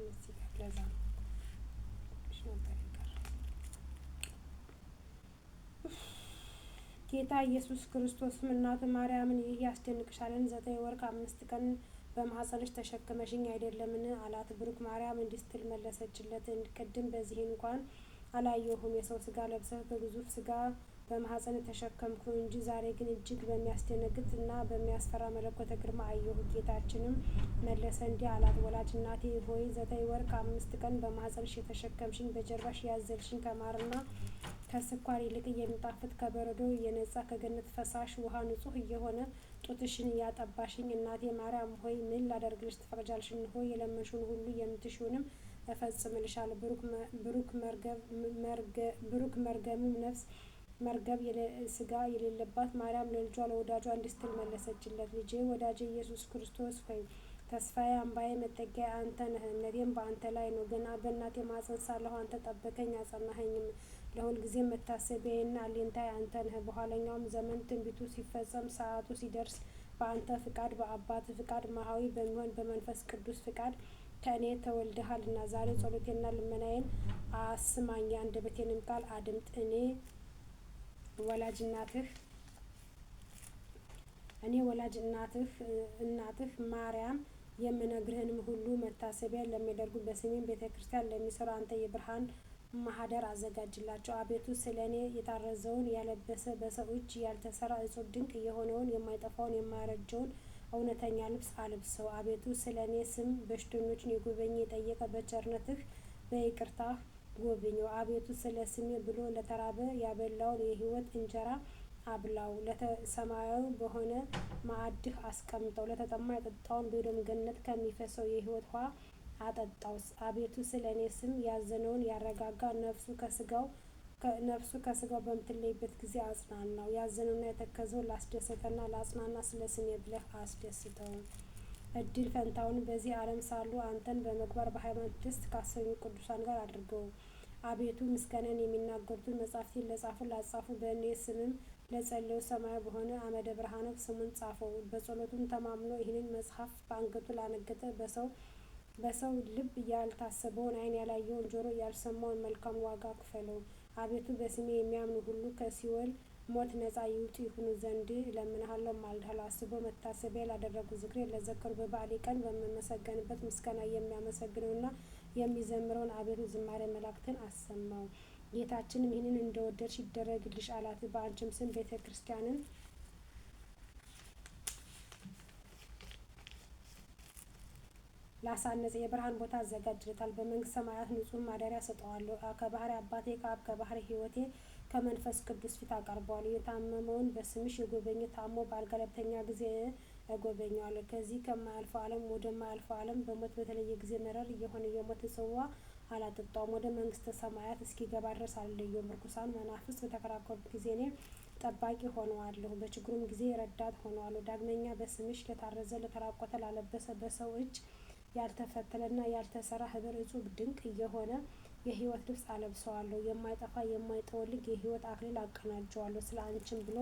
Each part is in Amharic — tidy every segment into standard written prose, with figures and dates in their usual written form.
እዚህ ጋር ለዛ ነው ነበር ይቀር ጌታ ኢየሱስ ክርስቶስም እናቱ ማርያምን ይህ ያስደንቅሻልን? 9 ወር ከ5 ቀን በማኅፀንሽ ተሸክመሽኝ አይደለምን? አላት። ብሩክ ማርያም እንዲህ ስትል መለሰችለት፣ ቅድም በዚህ እንኳን አላየሁም። የሰው ሥጋ ለብሰህ በግዙፍ ሥጋ በማኅፀን ተሸከምኩ እንጂ ዛሬ ግን እጅግ በሚያስደነግጥ እና በሚያስፈራ መለኮተ ግርማ አየሁ። ጌታችንም መለሰ እንዲህ አላት፣ ወላጅ እናቴ ሆይ 9 ወር ከ5 ቀን በማኅፀንሽ የተሸከምሽኝ በጀርባሽ ያዘልሽኝ ከማርና ከስኳር ይልቅ የሚጣፍጥ ከበረዶ የነጻ ከገነት ፈሳሽ ውሃ ንጹሕ እየሆነ ጡትሽን ያጠባሽኝ እናቴ ማርያም ሆይ ምን ላደርግልሽ ትፈቅጃለሽ? እነሆ የለመንሽውን ሁሉ የምትሺውንም እፈጽምልሻለሁ። ብሩክ መርገምም ነፍስ መርገም ሥጋ የሌለባት ማርያም ለልጇ ለወዳጇ እንዲህ ስትል መለሰችለት፣ ልጄ ወዳጄ ኢየሱስ ክርስቶስ ሆይ ተስፋዬ፣ አምባዬ፣ መጠጊያዬ አንተ ነህ። እምነቴም በአንተ ላይ ነው። ገና በእናቴ ማኅፀን ሳለሁ አንተ ጠበቀኝ አጸናኸኝም። ለሁልጊዜም መታሰቢያዬና አለኝታዬ አንተ ነህ። በኋለኛውም ዘመን ትንቢቱ ሲፈጸም ሰዓቱ ሲደርስ በአንተ ፍቃድ በአባትህ ፍቃድ መሐዊ በሚሆን በመንፈስ ቅዱስ ፍቃድ ከእኔ ተወልደሃልና ዛሬ ጸሎቴንና ልመናዬን አስማኝ፣ የአንደበቴንም ቃል አድምጥ። እኔ ወላጅ እናትህ ማርያም የምነግርህንም ሁሉ መታሰቢያ ለሚያደርጉ በስሜም ቤተ ክርስቲያን ለሚሰሩ አንተ የብርሃን ማኅደር አዘጋጅላቸው። አቤቱ ስለ እኔ የታረዘውን ያለበሰ በሰው እጅ ያልተሠራ እጹብ ድንቅ የሆነውን የማይጠፋውን የማያረጀውን እውነተኛ ልብስ አልብሰው። አቤቱ ስለ እኔ ስም በሽተኞችን የጎበኘ የጠየቀ በቸርነትህ በይቅርታህ ጎብኘው። አቤቱ ስለ ስሜ ብሎ ለተራበ ያበላውን የሕይወት እንጀራ አብላው። ሰማያዊ በሆነ ማዕድህ አስቀምጠው። ለተጠማ የጠጣውን በኤዶም ገነት ከሚፈሰው የሕይወት ውሃ አጠጣው። አቤቱ ስለ እኔ ስም ያዘነውን ያረጋጋ፣ ነፍሱ ከሥጋው በምትለይበት ጊዜ አጽናናው። ያዘነውና የተከዘውን ላስደሰተና ላጽናና ስለ ስሜ ብለህ አስደስተው። እድል ፈንታውን በዚህ ዓለም ሳሉ አንተን በምግባር በሃይማኖት ደስ ካሰኙ ቅዱሳን ጋር አድርገው። አቤቱ ምስጋናን የሚናገሩትን መጻሕፍትን ለጻፉ ላጻፉ በእኔ ስምም ለጸለዩ ሰማያዊ በሆነ አመደ ብርሃንህ ስሙን ጻፈው። በጸሎቱም ተማምኖ ይህንን መጽሐፍ በአንገቱ ላነገተ በሰው ልብ ያልታሰበውን ዓይን ያላየውን ጆሮ ያልሰማውን መልካም ዋጋ ክፈለው። አቤቱ በስሜ የሚያምኑ ሁሉ ከሲኦል ሞት ነጻ ይውጡ ይሆኑ ዘንድ እለምንሃለሁ እማልድሃለሁ። አስበው መታሰቢያ ላደረጉ ዝክሬን ለዘከሩ በበዓሌ ቀን በምመሰገንበት ምስጋና የሚያመሰግነውና የሚዘምረውን አቤቱ ዝማሬ መላእክትን አሰማው። ጌታችንም ይህንን እንደወደድሽ ይደረግልሽ አላት። በአንቺም ስም ቤተ ክርስቲያንን ላሳነጸ የብርሃን ቦታ አዘጋጅለታል። በመንግሥተ ሰማያት ንጹሕ ማደሪያ ሰጠዋለሁ። ከባሕርይ አባቴ ከአብ ከባሕርይ ሕይወቴ ከመንፈስ ቅዱስ ፊት አቀርበዋለሁ። የታመመውን በስምሽ የጎበኘ ታሞ በአልጋ ላይ በተኛ ጊዜ እጎበኘዋለሁ። ከዚህ ከማያልፈው ዓለም ወደማያልፈው ዓለም በሞት በተለየ ጊዜ መረር የሆነ የሞት ጽዋ አላጠጣውም። ወደ መንግሥተ ሰማያት እስኪገባ ድረስ አልለየውም። ርኩሳን መናፍስት በተከራከሩበት ጊዜ እኔ ጠባቂ ሆነዋለሁ፣ በችግሩም ጊዜ ረዳት ሆነዋለሁ። ዳግመኛ በስምሽ ለታረዘ ለተራቆተ ላለበሰ በሰው እጅ ያልተፈተለና ያልተሠራ ኅብር እጹብ ድንቅ የሆነ የሕይወት ልብስ አለብሰዋለሁ። የማይጠፋ የማይጠወልግ የሕይወት አክሊል አቀናጀዋለሁ። ስለ አንቺም ብሎ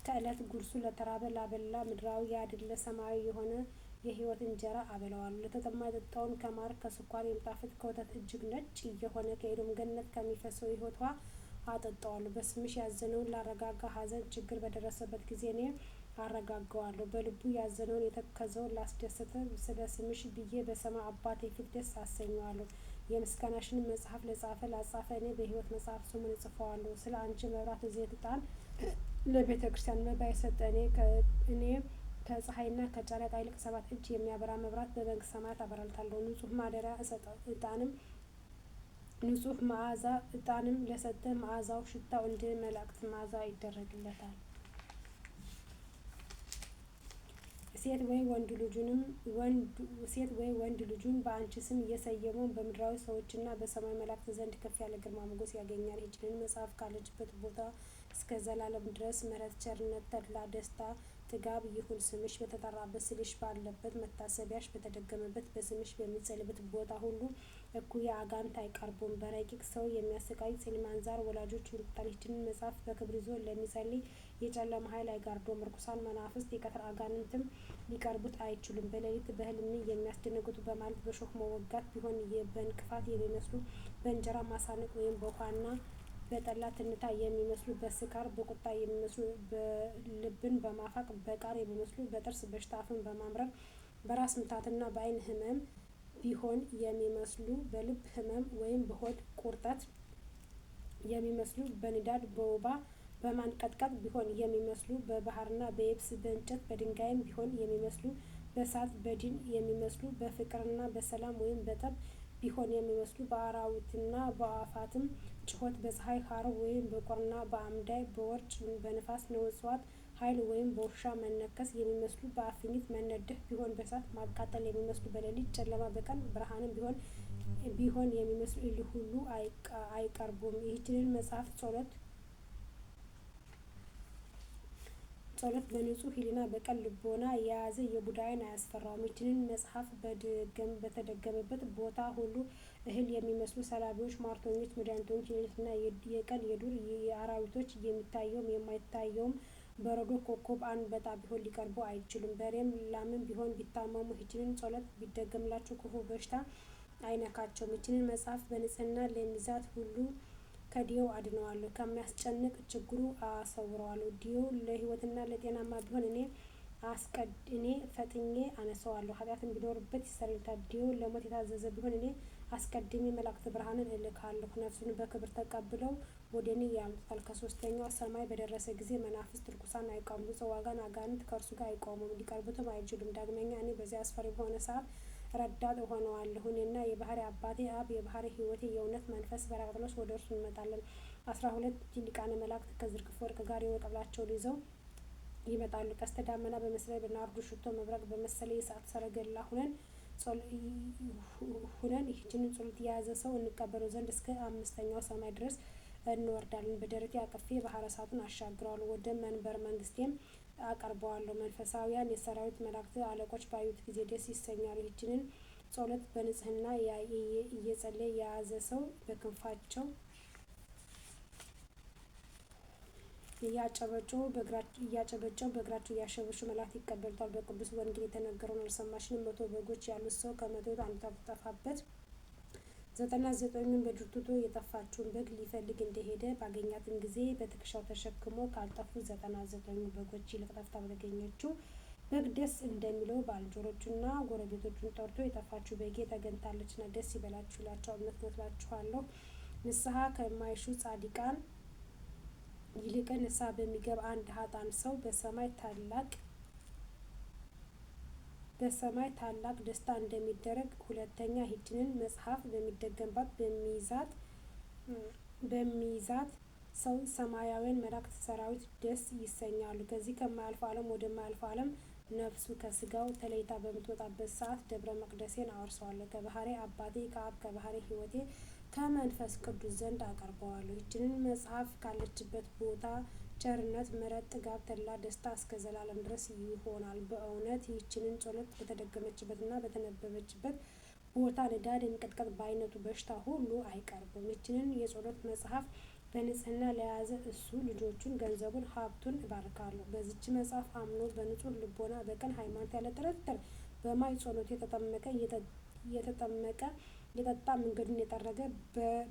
ከዕለት ጉርሱ ለተራበ ላበላ ምድራዊ ያይደለ ሰማያዊ የሆነ የሕይወት እንጀራ አበላዋለሁ። ለተጠማ የጠጣውን ከማር ከስኳር የሚጣፍጥ ከወተት እጅግ ነጭ የሆነ ከኤዶም ገነት ከሚፈሰው የሕይወት ውሃ አጠጣዋለሁ። በስምሽ ያዘነውን ላረጋጋ፣ ሐዘን ችግር በደረሰበት ጊዜ እኔ አረጋጋዋለሁ። በልቡ ያዘነውን የተከዘውን ላስደሰተ ስለ ስምሽ ብዬ በሰማይ አባቴ ፊት ደስ አሰኘዋለሁ። የምስጋናሽን መጽሐፍ ለጻፈ ላጻፈ እኔ በሕይወት መጽሐፍ ስሙን እጽፈዋለሁ። ስለ አንቺ መብራት ዘይት ዕጣን ለቤተ ክርስቲያን መባ የሰጠ እኔ ከፀሐይና ከጨረቃ ይልቅ 7 እጅ የሚያበራ መብራት በመንግሥተ ሰማያት አበራለታለሁ። ንጹሕ መዓዛ ዕጣንም ለሰጠ መዓዛው ሽታው እንደ መላእክት መዓዛ ይደረግለታል። ሴት ወይ ወንድ ልጁን በአንቺ ስም እየሰየመውን በምድራዊ ሰዎችና በሰማይ መላእክት ዘንድ ከፍ ያለ ግርማ ሞገስ ያገኛል። ይህችንን መጽሐፍ ካለችበት ቦታ እስከ ዘላለም ድረስ ምሕረት፣ ቸርነት፣ ተድላ፣ ደስታ፣ ጥጋብ ይሁን። ስምሽ በተጠራበት ስልሽ ባለበት መታሰቢያሽ በተደገመበት በስምሽ በሚጸልይበት ቦታ ሁሉ እኩይ አጋንንት አይቀርቡም። በረቂቅ ሰው የሚያሰቃዩ ጼሊማን ዛር ወላጆች ይርቁታል። ይህችንን መጽሐፍ በክብር ይዞ ለሚጸልይ የጨለማ ኃይል አይጋርደውም። ርኩሳን መናፍስት የቀትር አጋንንትም ሊቀርቡት አይችሉም። በሌሊት በሕልም የሚያስደነግጡ በማለት በሾህ መወጋት ቢሆን በእንቅፋት የሚመስሉ በእንጀራ ማሳነቅ ወይም በውሃና በጠላ ትንታ የሚመስሉ በስካር በቁጣ የሚመስሉ በልብን በማፋቅ በቃር የሚመስሉ በጥርስ በሽታ አፍን በማምረር በራስ ምታትና በዓይን ህመም ቢሆን የሚመስሉ በልብ ህመም ወይም በሆድ ቁርጠት የሚመስሉ በንዳድ በወባ በማንቀጥቀጥ ቢሆን የሚመስሉ በባህርና በየብስ በእንጨት በድንጋይም ቢሆን የሚመስሉ በእሳት በዲን የሚመስሉ በፍቅርና በሰላም ወይም በጠብ ቢሆን የሚመስሉ በአራዊትና በአዕዋፋትም ጩኸት በፀሐይ ሐሩር ወይም በቁርና በአምዳይ በወርጭ በንፋስ ነወጽዋት ኃይል ወይም በውሻ መነከስ የሚመስሉ በእፉኝት መነደፍ ቢሆን በእሳት ማቃጠል የሚመስሉ በሌሊት ጨለማ በቀን ብርሃንም ቢሆን የሚመስሉ እሊህ ሁሉ አይቀርቡም። ይህችን መጽሐፍ ጸሎት በንጹሕ ሕሊና በቅን ልቦና የያዘ የቡዳ ዓይን አያስፈራውም። ይህችን መጽሐፍ በተደገመበት ቦታ ሁሉ እህል የሚመስሉ ሰላቢዎች፣ ሟርተኞች፣ መድኃኒተኞች፣ የሌሊትና የቀን የዱር አራዊቶች የሚታየውም የማይታየውም በረዶ፣ ኮከብ፣ አንበጣ ቢሆን ሊቀርቡ አይችሉም። በሬም ላምም ቢሆን ቢታመሙ ይህችን ጸሎት ቢደገምላቸው ክፉ በሽታ አይነካቸውም። ይህችን መጽሐፍ በንጽሕና ለሚይዛት ሁሉ ከድዌው አድነዋለሁ፣ ከሚያስጨንቅ ችግሩ አሰውረዋለሁ። ድዌው ለሕይወትና ለጤናማ ቢሆን እኔ ፈጥኜ አነሳዋለሁ፣ ኃጢአትም ቢኖርበት ይሰረይለታል። ድዌው ለሞት የታዘዘ ቢሆን እኔ አስቀድሜ መላእክተ ብርሃንን እልካለሁ፣ ነፍሱን በክብር ተቀብለው ወደ እኔ ያመጡታል። ከሦስተኛው ሰማይ በደረሰ ጊዜ መናፍስት ርኩሳን አይቆሙም፣ ጽዋጋን አጋንንት ከእርሱ ጋር አይቆሙም፣ ሊቀርቡትም አይችሉም። ዳግመኛ እኔ በዚያ አስፈሪ በሆነ ሰዓት ረዳት እሆነዋለሁ። እኔና የባሕርይ አባቴ አብ የባሕርይ ሕይወቴ የእውነት መንፈስ በራቅሊጦስ ወደ እርሱ እንመጣለን። 12 ሊቃነ መላእክት ከዝርግፍ ወርቅ ጋር የወርቅላቸውን ይዘው ይመጣሉ። ቀስተ ደመና በመሰለ በናርዱ ሽቶ መብረቅ በመሰለ የእሳት ሰረገላ ሁነን ይህችን ጸሎት የያዘ ሰው እንቀበለው ዘንድ እስከ 5ኛው ሰማይ ድረስ እንወርዳለን። በደረቴ አቅፌ ባሕረ እሳቱን አሻግረዋለሁ፣ ወደ መንበረ መንግሥቴም አቀርበዋለሁ። መንፈሳውያን የሰራዊት መላእክት አለቆች ባዩት ጊዜ ደስ ይሰኛሉ። ይህችን ጸሎት በንጽሕና እየጸለየ የያዘ ሰው በክንፋቸው እያጨበጨቡ በእግራቸው እያሸበሸቡ መላእክት ይቀበሉታል። በቅዱስ ወንጌል የተነገረውን አልሰማሽንም? 100 በጎች ያሉት ሰው ከ100 አንዲቷ ብትጠፋበት 99ኙን በዱር ትቶ የጠፋችውን በግ ሊፈልግ እንደሄደ ባገኛትም ጊዜ በትከሻው ተሸክሞ ካልጠፉ 99ኙ በጎች ይልቅ ጠፍታ በተገኘችው በግ ደስ እንደሚለው ባልንጀሮቹና ጎረቤቶቹን ጠርቶ የጠፋችው በጌ ተገኝታለችና ደስ ይበላችሁ ይላቸዋል። እውነት እላችኋለሁ ንስሐ ከማይሹ ጻድቃን ይልቅ ንስሐ በሚገባ አንድ ኃጥእ ሰው በሰማይ ታላቅ ደስታ እንደሚደረግ። ሁለተኛ ይህችን መጽሐፍ በሚደገምባት በሚይዛት ሰው ሰማያውያን መላእክት ሰራዊት ደስ ይሰኛሉ። ከዚህ ከማያልፈው ዓለም ወደማያልፈው ዓለም ነፍሱ ከስጋው ተለይታ በምትወጣበት ሰዓት ደብረ መቅደሴን አወርሰዋለሁ። ከባሕርይ አባቴ ከአብ ከባሕርይ ሕይወቴ ከመንፈስ ቅዱስ ዘንድ አቀርበዋለሁ። ይህችን መጽሐፍ ካለችበት ቦታ ቸርነት፣ ምሕረት፣ ጥጋብ፣ ተድላ፣ ደስታ እስከ ዘላለም ድረስ ይሆናል። በእውነት ይህችን ጸሎት በተደገመችበትና በተነበበችበት ቦታ ንዳድ፣ እንቅጥቅጥ፣ በአይነቱ በሽታ ሁሉ አይቀርብም። ይህችን የጸሎት መጽሐፍ በንጽሕና ለያዘ እሱ ልጆቹን፣ ገንዘቡን፣ ሀብቱን እባርካለሁ። በዚች መጽሐፍ አምኖ በንጹሕ ልቦና በቅን ሃይማኖት ያለ ጥርጥር በማይ ጸሎት የተጠመቀ የጠጣ መንገዱን የጠረገ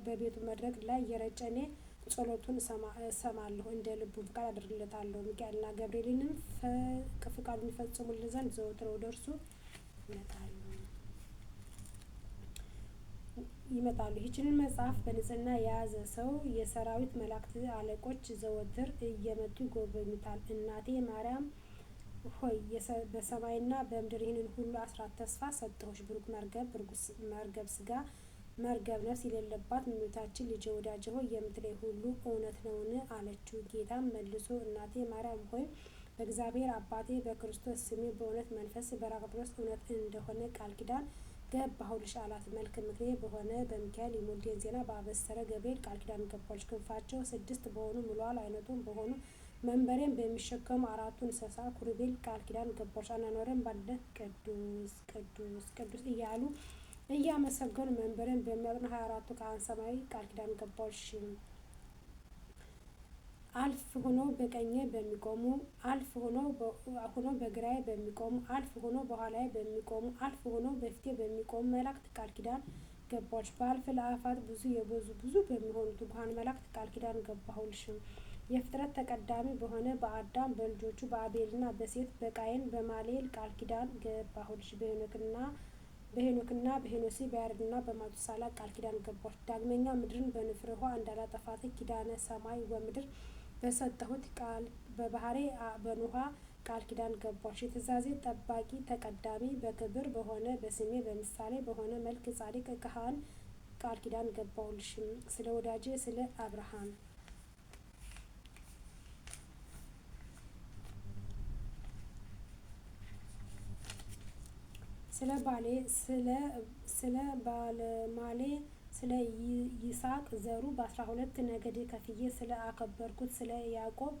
በቤቱ መድረክ ላይ የረጨ እኔ ጸሎቱን እሰማለሁ፣ እንደ ልቡም ፈቃድ አደርግለታለሁ። ሚካኤልና ገብርኤልንም ፈቃዱን ይፈጽሙልን ዘንድ ዘወትር ወደ እርሱ ይመጣሉ። ይህችን መጽሐፍ በንጽሕና የያዘ ሰው የሰራዊት መላእክት አለቆች ዘወትር እየመጡ ይጎበኙታል። እናቴ ማርያም ሆይ በሰማይና በምድር ይህንን ሁሉ አስራት ተስፋ ሰጠሁሽ። ብሩክ መርገብ ሥጋ መርገብ ነፍስ የሌለባት እመቤታችን ልጄ ወዳጄ ሆይ የምትለኝ ሁሉ እውነት ነውን? አለችው። ጌታም መልሶ እናቴ ማርያም ሆይ በእግዚአብሔር አባቴ በክርስቶስ ስሜ በእውነት መንፈስ በራቅሊጦስ እውነት እንደሆነ ቃል ኪዳን ገባሁልሽ አላት። መልክ ምክሬ በሆነ በሚካኤል የሞልዴን ዜና በአበሰረ ገብርኤል ቃል ኪዳን ገባሁልሽ። ክንፋቸው 6 በሆኑ ምሉዓል አይነቱም በሆኑ መንበሬን በሚሸከሙ 4ቱ እንስሳ ኪሩቤል ቃል ኪዳን ገባሁልሽ። አኗኗሬን ባለ ቅዱስ ቅዱስ ቅዱስ እያሉ እያመሰገኑ መንበሬን በሚያጥኑ 24ቱ ካህናተ ሰማይ ቃል ኪዳን ገባሁልሽ። አልፍ ሆኖ በቀኜ በሚቆሙ፣ አልፍ ሆኖ በግራዬ በሚቆሙ፣ አልፍ ሆኖ በኋላዬ በሚቆሙ፣ አልፍ ሆኖ በፊቴ በሚቆሙ መላእክት ቃል ኪዳን ገባሁልሽ። በአልፍ ለአፋት ብዙ የበዙ ብዙ በሚሆኑ ትጉሃን መላእክት ቃል ኪዳን ገባሁልሽም። የፍጥረት ተቀዳሚ በሆነ በአዳም በልጆቹ በአቤልና በሴት በቃየን በማሌል ቃል ኪዳን ገባሁልሽ። በሄኖክና በሄኖሴ በያሬድና በማቱሳላ ቃል ኪዳን ገባሁልሽ። ዳግመኛ ምድርን በንፍር ውኃ እንዳላጠፋት ኪዳነ ሰማይ ወምድር በሰጠሁት ቃል በባህሬ በኖኃ ቃል ኪዳን ገባሁልሽ። የትእዛዜ ጠባቂ ተቀዳሚ በክብር በሆነ በስሜ በምሳሌ በሆነ መልክ ጻድቅ ካህን ቃል ኪዳን ገባሁልሽም። ስለ ወዳጄ ስለ አብርሃም ስለ ባለማሌ ስለ ይስሐቅ ዘሩ በ12 ነገድ ከፍዬ ስለ አከበርኩት ስለ ያዕቆብ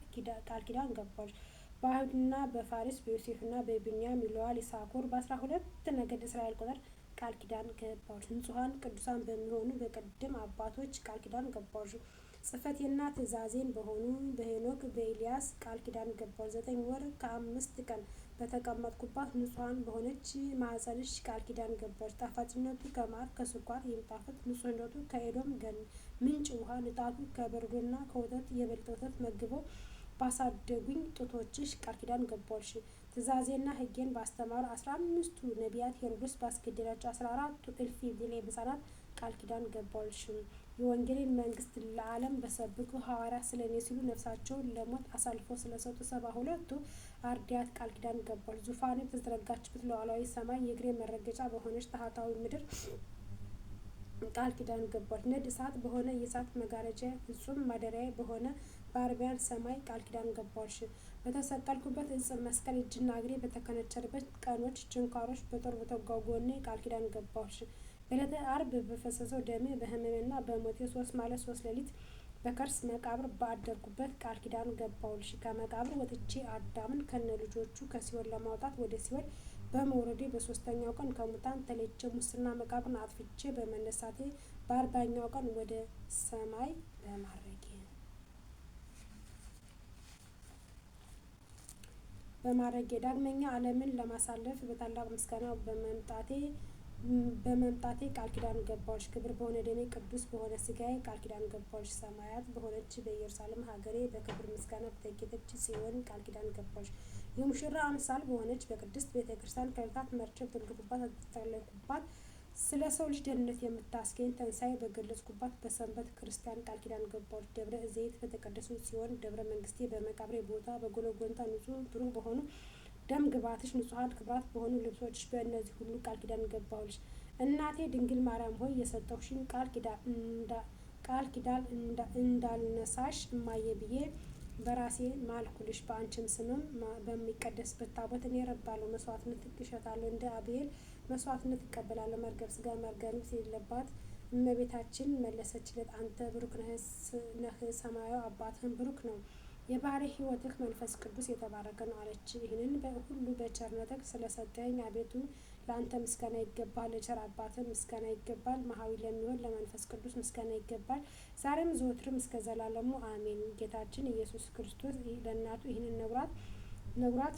ቃል ኪዳን ገባሁልሽ። በአይሁድና በፋሪስ በዮሴፍና በቢንያም ይለዋል ይሳኮር በ12 ነገድ እስራኤል ቁጥር ቃል ኪዳን ገባሁልሽ። ንጹሐን ቅዱሳን በሚሆኑ በቅድም አባቶች ቃል ኪዳን ገባሁልሽ። ጽሕፈቴና ትእዛዜን በሆኑ በሄኖክ በኤልያስ ቃል ኪዳን ገባሁልሽ። 9 ወር ከ5 ቀን በተቀመጥኩባት ንጹሐን በሆነች ማኅፀንሽ ቃል ኪዳን ገባሁልሽ። ጣፋጭነቱ ከማር ከስኳር የሚጣፍጥ ንጹሕነቱ ከኤዶም ምንጭ ውሃ ንጣቱ ከበረዶና ከወተት የበለጠ ወተት መግበው ባሳደጉኝ ጡቶችሽ ቃል ኪዳን ገባሁልሽ። ትእዛዜና ሕጌን ባስተማሩ 15ቱ ነቢያት ሄሮድስ ባስገደላቸው 14ቱ እልፍ ሚሊዮን ሕፃናት ቃል ኪዳን ገባሁልሽ። የወንጌልን መንግስት ለዓለም በሰበኩ ሐዋርያት ስለ እኔ ሲሉ ነፍሳቸውን ለሞት አሳልፈው ስለሰጡ 72ቱ አርድእት ቃል ኪዳን ገባሁልሽ። ዙፋኔ በተዘረጋችበት ሉዓላዊ ሰማይ የእግሬ መረገጫ በሆነች ታሕታዊ ምድር ቃል ኪዳን ገባሁልሽ። ነድ እሳት በሆነ የእሳት መጋረጃ ፍጹም ማደሪያዬ በሆነ በአርያም ሰማይ ቃል ኪዳን ገባሁልሽ። በተሰቀልኩበት ዕፀ መስቀል እጅና እግሬ በተከነቸረበት ቀኖች ችንካሮች በጦር በተወጋው ጎኔ ቃል ኪዳን ገባሁልሽ። በዕለተ ዓርብ በፈሰሰው ደሜ በሕመሜና በሞቴ 3 መዓልት 3 ሌሊት በከርስ መቃብር ባደርኩበት ቃል ኪዳን ገባሁልሽ። ከመቃብር ወጥቼ አዳምን ከነልጆቹ ከሲኦል ለማውጣት ወደ ሲኦል በመውረዴ በ3ኛው ቀን ከሙታን ተለይቼ ሙስና መቃብርን አጥፍቼ በመነሳቴ በ40ኛው ቀን ወደ ሰማይ በማረጌ ዳግመኛ ዓለምን ለማሳለፍ በታላቅ ምስጋና በመምጣቴ ቃል ኪዳን ገባሁልሽ። ክብር በሆነ ደሜ ቅዱስ በሆነ ሥጋዬ ቃል ኪዳን ገባሁልሽ። ሰማያት በሆነች በኢየሩሳሌም ሀገሬ በክብር ምስጋና በተጌጠች ጽዮን ቃል ኪዳን ገባሁልሽ። የሙሽራ አምሳል በሆነች በቅድስት ቤተ ክርስቲያን ከዕለታት መርቼ በተወለድኩባት በተጠለልኩባት ስለ ሰው ልጅ ደህንነት የምታስገኝ ትንሣኤ በገለጽኩባት በሰንበት ክርስቲያን ቃል ኪዳን ገባሁልሽ። ደብረ ዘይት በተቀደሱ ጽዮን ደብረ መንግስቴ በመቃብሬ ቦታ በጎልጎታ ንጹሕ ብሩህ በሆኑ ደም ግባትሽ ንጹሐን ክብራት በሆኑ ልብሶችሽ በእነዚህ ሁሉ ቃል ኪዳን ገባሁልሽ። እናቴ ድንግል ማርያም ሆይ የሰጠሁሽን ቃል ኪዳን እንዳልነሳሽ እማዬ ብዬ በራሴ ማልኩልሽ። በአንቺም ስምም በሚቀደስበት ታቦት እኔ እረባለሁ፣ መስዋዕትነት እሸታለሁ፣ እንደ አቤል መስዋዕትነት እቀበላለሁ። መርገም ሥጋ መርገም ነፍስ የሌለባት እመቤታችን መለሰችለት፣ አንተ ብሩክ ነህ፣ ሰማያዊ አባትህም ብሩክ ነው፣ የባሕርይ ሕይወትህ መንፈስ ቅዱስ የተባረከ ነው አለች። ይህንን ሁሉ በቸርነትህ ስለሰጠኸኝ አቤቱ ለአንተ ምስጋና ይገባል፣ ለቸር አባትህ ምስጋና ይገባል፣ መሐሪ ለሚሆን ለመንፈስ ቅዱስ ምስጋና ይገባል፣ ዛሬም ዘወትርም እስከ ዘላለሙ አሜን። ጌታችን ኢየሱስ ክርስቶስ ለእናቱ ይህንን ነግሯት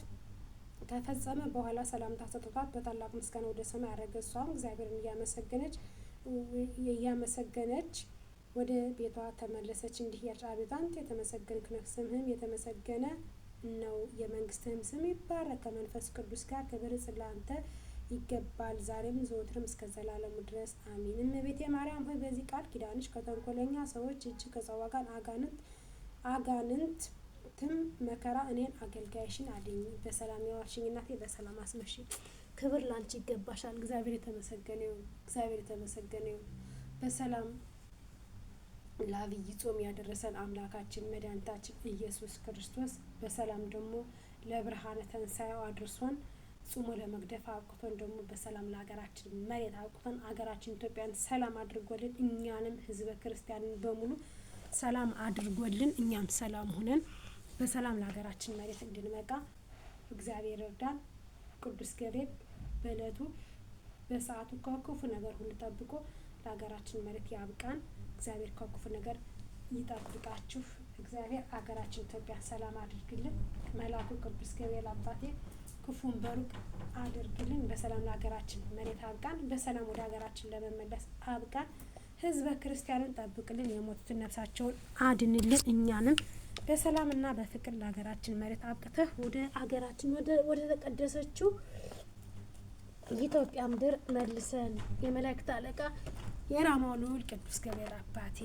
ከፈጸመ በኋላ ሰላምታ ሰጥቷት በታላቅ ምስጋና ወደ ሰማይ አረገ። እሷም እግዚአብሔርን እያመሰገነች ወደ ቤቷ ተመለሰች። እንዲህ ያለች አቤቱ አንተ የተመሰገንክ ነህ፣ ስምህም የተመሰገነ ነው፣ የመንግስትህም ስም ይባረክ። ከመንፈስ ቅዱስ ጋር ክብር ለአንተ ይገባል፣ ዛሬም ዘወትርም እስከ ዘላለሙ ድረስ አሜን። እመቤቴ ማርያም ሆይ በዚህ ቃል ኪዳንሽ ከተንኮለኛ ሰዎች እጅ ከጸዋጋን አጋንንትም መከራ እኔን አገልጋይሽን አድኝ። በሰላም ያዋልሽኝ እናቴ በሰላም አስመሽ። ክብር ላንቺ ይገባሻል። እግዚአብሔር የተመሰገነ ይሁን። በሰላም ለአብይ ጾም ያደረሰን አምላካችን መድኃኒታችን ኢየሱስ ክርስቶስ በሰላም ደግሞ ለብርሃነ ትንሣኤው አድርሶን ጾሞ ለመግደፍ አብቅቶን ደግሞ በሰላም ለሀገራችን መሬት አብቅቶን ሀገራችን ኢትዮጵያን ሰላም አድርጎልን እኛንም ሕዝበ ክርስቲያንን በሙሉ ሰላም አድርጎልን እኛም ሰላም ሆነን በሰላም ለሀገራችን መሬት እንድንበቃ እግዚአብሔር ይርዳን። ቅዱስ ገብርኤል በዕለቱ በሰዓቱ ከክፉ ነገር ሁሉ ጠብቆ ለሀገራችን መሬት ያብቃን። እግዚአብሔር ከክፉ ነገር ይጠብቃችሁ። እግዚአብሔር አገራችን ኢትዮጵያ ሰላም አድርግልን። መልአኩ ቅዱስ ገብርኤል አባቴ ክፉን በሩቅ አድርግልን። በሰላም ለሀገራችን መሬት አብቃን። በሰላም ወደ ሀገራችን ለመመለስ አብቃን። ህዝበ ክርስቲያኑን ጠብቅልን። የሞቱትን ነፍሳቸውን አድንልን። እኛንም በሰላምና በፍቅር ለሀገራችን መሬት አብቅተህ ወደ ሀገራችን ወደ ተቀደሰችው ኢትዮጵያ ምድር መልሰን። የመላእክት አለቃ የራማው ልዑል ቅዱስ ገብርኤል አባቴ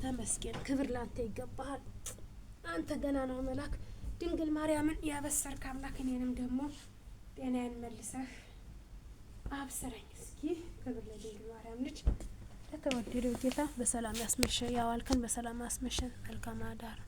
ተመስገን። ክብር ላንተ ይገባሃል። አንተ ገና ነው መልአክ ድንግል ማርያምን ያበሰርክ አምላክ እኔንም ደግሞ ጤናዬን መልሰህ አብስረኝ እስኪ። ክብር ለድንግል ማርያም ልጅ ለተወደደው ጌታ። በሰላም ያስመሸ ያዋልከን በሰላም ያስመሸን። መልካም አዳር።